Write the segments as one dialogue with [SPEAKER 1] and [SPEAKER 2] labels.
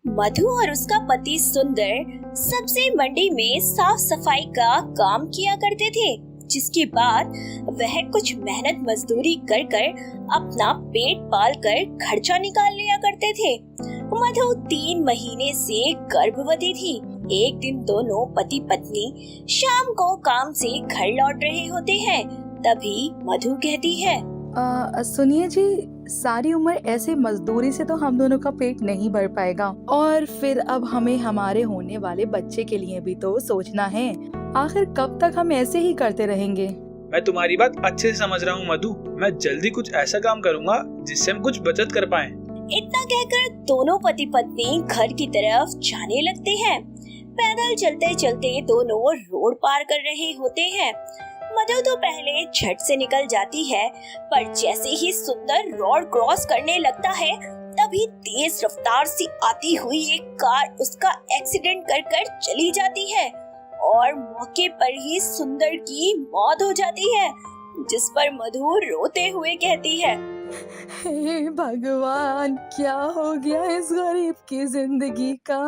[SPEAKER 1] मधु और उसका पति सुंदर सबसे मंडी में साफ सफाई का काम किया करते थे, जिसके बाद वह कुछ मेहनत मजदूरी कर कर अपना पेट पाल कर खर्चा निकाल लिया करते थे। मधु 3 महीने से गर्भवती थी। एक दिन दोनों पति पत्नी शाम को काम से घर लौट रहे होते हैं। तभी मधु कहती है,
[SPEAKER 2] सुनिए जी, सारी उम्र ऐसे मजदूरी से तो हम दोनों का पेट नहीं भर पाएगा, और फिर अब हमें हमारे होने वाले बच्चे के लिए भी तो सोचना है। आखिर कब तक हम ऐसे ही करते रहेंगे?
[SPEAKER 3] मैं तुम्हारी बात अच्छे से समझ रहा हूँ मधु। मैं जल्दी कुछ ऐसा काम करूँगा जिससे हम कुछ बचत कर पाएं।
[SPEAKER 1] इतना कहकर दोनों पति पत्नी घर की तरफ जाने लगते हैं। पैदल चलते चलते दोनों रोड पार कर रहे होते हैं। मधु तो पहले झट से निकल जाती है, पर जैसे ही सुंदर रोड क्रॉस करने लगता है, तभी तेज रफ्तार से आती हुई एक कार उसका एक्सीडेंट कर चली जाती है और मौके पर ही सुंदर की मौत हो जाती है, जिस पर मधु रोते हुए कहती है,
[SPEAKER 2] हे भगवान, क्या हो गया इस गरीब की जिंदगी का।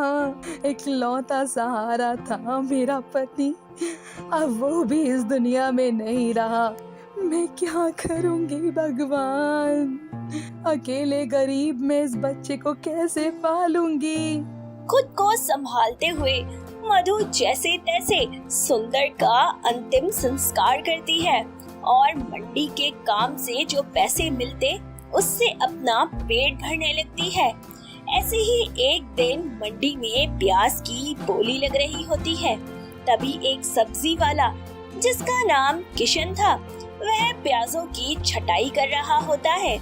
[SPEAKER 2] इकलौता सहारा था मेरा पति, अब वो भी इस दुनिया में नहीं रहा। मैं क्या करूंगी भगवान? अकेले गरीब मैं इस बच्चे को कैसे पालूंगी?
[SPEAKER 1] खुद को संभालते हुए मधु जैसे तैसे सुंदर का अंतिम संस्कार करती है और मंडी के काम से जो पैसे मिलते उससे अपना पेट भरने लगती है। ऐसे ही एक दिन मंडी में प्याज की बोली लग रही होती है। तभी एक सब्जी वाला, जिसका नाम किशन था, वह प्याजों की छटाई कर रहा होता है।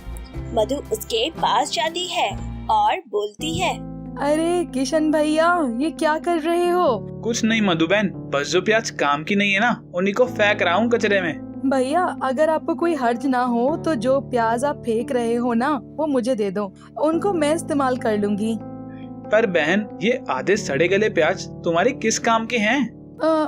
[SPEAKER 1] मधु उसके पास जाती है और बोलती है,
[SPEAKER 2] अरे किशन भैया, ये क्या कर रहे हो?
[SPEAKER 3] कुछ नहीं मधु बहन, बस जो प्याज काम की नहीं है ना, उन्हीं को फेंक रहा हूँ कचरे में।
[SPEAKER 2] भैया, अगर आपको कोई हर्ज ना हो तो जो प्याज आप फेंक रहे हो ना, वो मुझे दे दो, उनको मैं इस्तेमाल कर लूंगी।
[SPEAKER 3] पर बहन, ये आधे सड़े गले प्याज तुम्हारे किस काम के हैं?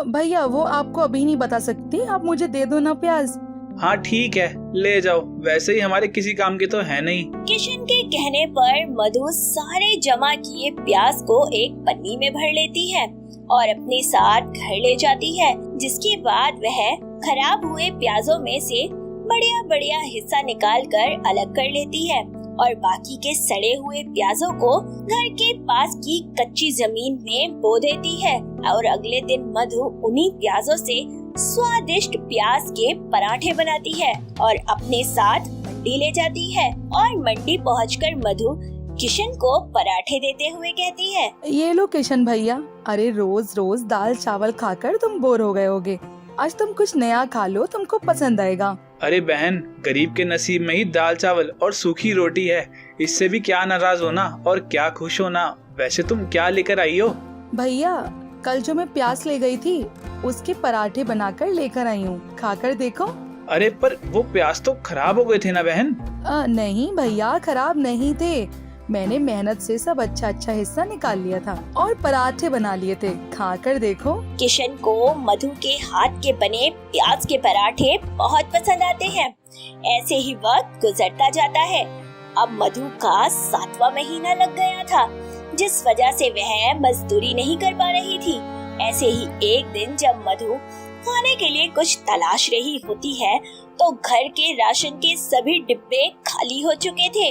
[SPEAKER 2] भैया, वो आपको अभी नहीं बता सकती, आप मुझे दे दो ना प्याज।
[SPEAKER 3] हाँ ठीक है, ले जाओ, वैसे ही हमारे किसी काम के तो है नहीं।
[SPEAKER 1] किशन के कहने पर मधु सारे जमा किए प्याज को एक पन्नी में भर लेती है और अपने साथ घर ले जाती है, जिसके बाद वह खराब हुए प्याजों में से बढ़िया हिस्सा निकाल कर अलग कर लेती है और बाकी के सड़े हुए प्याजों को घर के पास की कच्ची जमीन में बो देती है। और अगले दिन मधु उन्हीं प्याजों से स्वादिष्ट प्याज के पराठे बनाती है और अपने साथ मंडी ले जाती है। और मंडी पहुंचकर मधु किशन को पराठे देते हुए कहती है,
[SPEAKER 2] ये लो किशन भैया, अरे रोज रोज दाल चावल खाकर तुम बोर हो गए होगे, आज तुम कुछ नया खा लो, तुमको पसंद आएगा।
[SPEAKER 3] अरे बहन, गरीब के नसीब में ही दाल चावल और सूखी रोटी है, इससे भी क्या नाराज होना और क्या खुश होना। वैसे तुम क्या लेकर आई हो?
[SPEAKER 2] भैया, कल जो मैं प्याज ले गई थी, उसके पराठे बनाकर लेकर आई हूँ, खाकर देखो।
[SPEAKER 3] अरे पर वो प्याज तो खराब हो गए थे ना बहन?
[SPEAKER 2] नहीं भैया, खराब नहीं थे, मैंने मेहनत से सब अच्छा हिस्सा निकाल लिया था और पराठे बना लिए थे, खाकर देखो।
[SPEAKER 1] किशन को मधु के हाथ के बने प्याज के पराठे बहुत पसंद आते हैं। ऐसे ही वक्त गुजरता जाता है। अब मधु का 7वां महीना लग गया था, जिस वजह से वह मजदूरी नहीं कर पा रही थी। ऐसे ही एक दिन जब मधु खाने के लिए कुछ तलाश रही होती है, तो घर के राशन के सभी डिब्बे खाली हो चुके थे।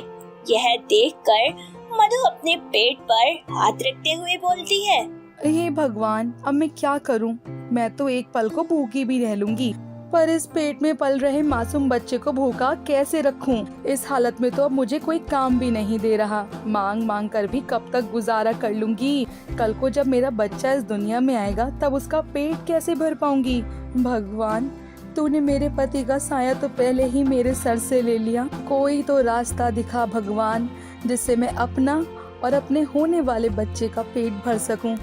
[SPEAKER 1] यह देखकर मधु अपने पेट पर हाथ रखते हुए बोलती है,
[SPEAKER 2] हे भगवान, अब मैं क्या करूं? मैं तो एक पल को भूखी भी रह लूंगी, पर इस पेट में पल रहे मासूम बच्चे को भूखा कैसे रखूं? इस हालत में तो अब मुझे कोई काम भी नहीं दे रहा, मांग मांग कर भी कब तक गुजारा कर लूंगी? कल को जब मेरा बच्चा इस दुनिया में आएगा, तब उसका पेट कैसे भर पाऊंगी? भगवान, तूने मेरे पति का साया तो पहले ही मेरे सर से ले लिया, कोई तो रास्ता दिखा भगवान, जिससे मैं अपना और अपने होने वाले बच्चे का पेट भर सकूं।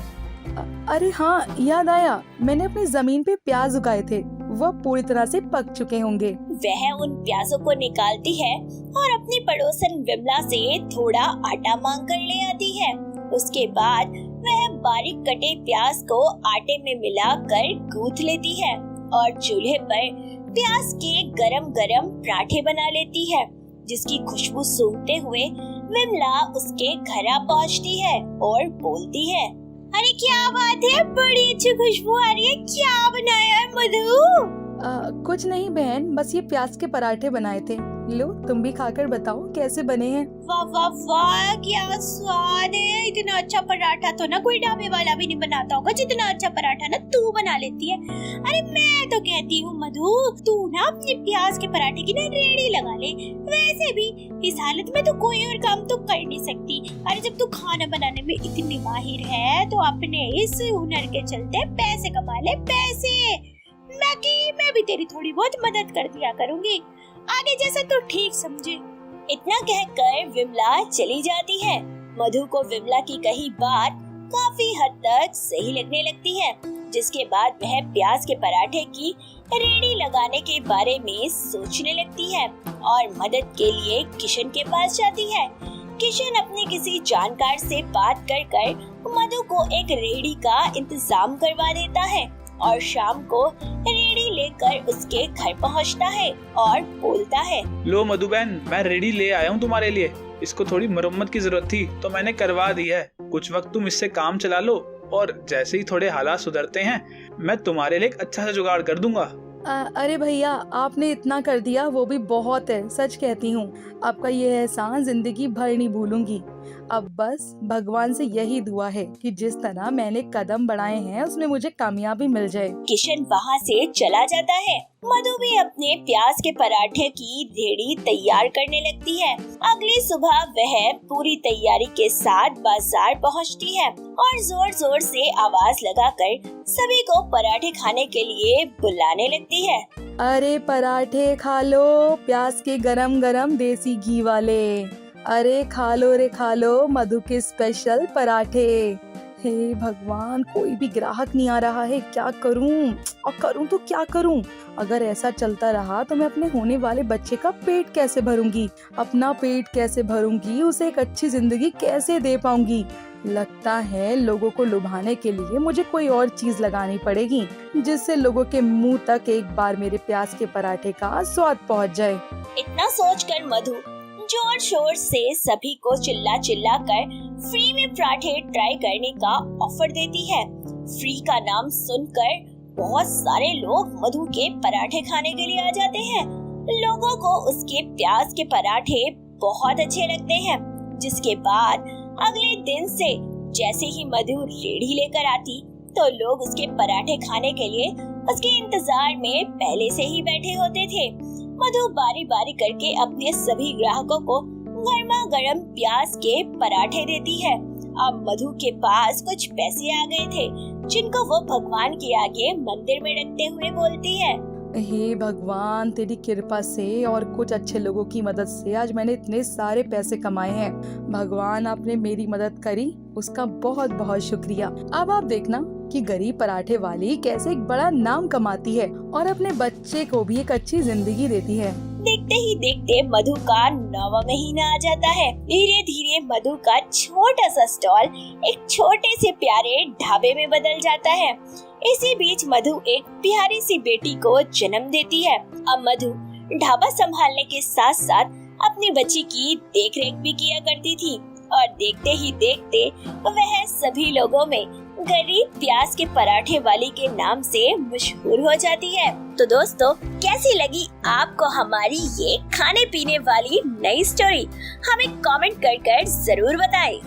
[SPEAKER 2] अरे हाँ, याद आया, मैंने अपनी जमीन पे प्याज उगाए थे, वह पूरी तरह से पक चुके होंगे।
[SPEAKER 1] वह उन प्याजों को निकालती है और अपनी पड़ोसन विमला से थोड़ा आटा मांग कर ले आती है। उसके बाद वह बारीक कटे प्याज को आटे में मिलाकर गूंथ लेती है और चूल्हे पर प्याज के गरम गरम पराठे बना लेती है, जिसकी खुशबू सूंघते हुए विमला उसके घर आ पहुँचती है और बोलती है, अरे क्या बात है, बड़ी अच्छी खुशबू आ रही है, क्या बनाया है मधु?
[SPEAKER 2] कुछ नहीं बहन, बस ये प्याज के पराठे बनाए थे। लो तुम भी खाकर बताओ कैसे बने हैं।
[SPEAKER 1] वाह वाह वाह, क्या स्वाद है। इतना अच्छा पराठा तो ना कोई ढाबे वाला भी नहीं बनाता होगा, जितना अच्छा पराठा ना तू बना लेती है। अरे मैं तो कहती हूँ मधु, तू ना अपने प्याज के पराठे की ना रेडी लगा ले। वैसे भी इस हालत में तो कोई और काम तो कर नहीं सकती। अरे जब तू खाना बनाने में इतनी माहिर है तो अपने इस हुनर के चलते पैसे कमा ले, पैसे। बाकी मैं भी तेरी थोड़ी बहुत मदद कर दिया करूँगी, आगे जैसा तो ठीक समझे। इतना कहकर विमला चली जाती है। मधु को विमला की कही बात काफी हद तक सही लगने लगती है, जिसके बाद वह प्याज के पराठे की रेडी लगाने के बारे में सोचने लगती है और मदद के लिए किशन के पास जाती है। किशन अपने किसी जानकार से बात कर मधु को एक रेडी का इंतजाम करवा देता है और शाम को रेडी लेकर उसके घर पहुंचता है और बोलता है,
[SPEAKER 3] लो मधु बहन, मैं रेडी ले आया हूँ तुम्हारे लिए। इसको थोड़ी मरम्मत की जरूरत थी तो मैंने करवा दी है। कुछ वक्त तुम इससे काम चला लो और जैसे ही थोड़े हालात सुधरते हैं मैं तुम्हारे लिए एक अच्छा सा जुगाड़ कर दूंगा।
[SPEAKER 2] अरे भैया, आपने इतना कर दिया वो भी बहुत है, सच कहती हूँ। आपका ये एहसान जिंदगी भर नहीं भूलूंगी। अब बस भगवान से यही दुआ है कि जिस तरह मैंने कदम बढ़ाए हैं उसमें मुझे कामयाबी मिल जाए।
[SPEAKER 1] किशन वहाँ से चला जाता है। मधु भी अपने प्याज के पराठे की रेडी तैयार करने लगती है। अगली सुबह वह पूरी तैयारी के साथ बाजार पहुँचती है और जोर जोर से आवाज लगाकर सभी को पराठे खाने के लिए बुलाने लगती है।
[SPEAKER 2] अरे पराठे खा लो, प्याज के गरम गरम देसी घी वाले। अरे खा लो रे खा लो मधु के स्पेशल पराठे। हे भगवान, कोई भी ग्राहक नहीं आ रहा है, क्या करूं? और करूं तो क्या करूं? अगर ऐसा चलता रहा तो मैं अपने होने वाले बच्चे का पेट कैसे भरूंगी, अपना पेट कैसे भरूंगी, उसे एक अच्छी जिंदगी कैसे दे पाऊंगी? लगता है लोगों को लुभाने के लिए मुझे कोई और चीज लगानी पड़ेगी जिससे लोगों के मुंह तक एक बार मेरे प्याज के पराठे का स्वाद पहुंच जाए।
[SPEAKER 1] इतना सोचकर मधु जोर शोर से सभी को चिल्ला कर फ्री में पराठे ट्राई करने का ऑफर देती है। फ्री का नाम सुनकर बहुत सारे लोग मधु के पराठे खाने के लिए आ जाते हैं। लोगों को उसके प्याज के पराठे बहुत अच्छे लगते हैं, जिसके बाद अगले दिन से जैसे ही मधु रेडी लेकर आती तो लोग उसके पराठे खाने के लिए उसके इंतजार में पहले से ही बैठे होते थे। मधु बारी बारी करके अपने सभी ग्राहकों को गर्मा गर्म प्याज के पराठे देती है। अब मधु के पास कुछ पैसे आ गए थे जिनको वो भगवान के आगे मंदिर में रखते हुए बोलती है,
[SPEAKER 2] हे भगवान, तेरी कृपा से और कुछ अच्छे लोगों की मदद से आज मैंने इतने सारे पैसे कमाए हैं। भगवान, आपने मेरी मदद करी, उसका बहुत बहुत शुक्रिया। अब आप देखना कि गरीब पराठे वाली कैसे एक बड़ा नाम कमाती है और अपने बच्चे को भी एक अच्छी जिंदगी देती है।
[SPEAKER 1] देखते ही देखते मधु का 9वां महीना आ जाता है। धीरे धीरे मधु का छोटा सा स्टॉल एक छोटे से प्यारे ढाबे में बदल जाता है। इसी बीच मधु एक प्यारी सी बेटी को जन्म देती है। अब मधु ढाबा संभालने के साथ साथ अपनी बच्ची की देखरेख भी किया करती थी और देखते ही देखते वह सभी लोगों में गरीब प्याज के पराठे वाली के नाम से मशहूर हो जाती है। तो दोस्तों, कैसी लगी आपको हमारी ये खाने पीने वाली नई स्टोरी? हमें कमेंट कर जरूर बताएं।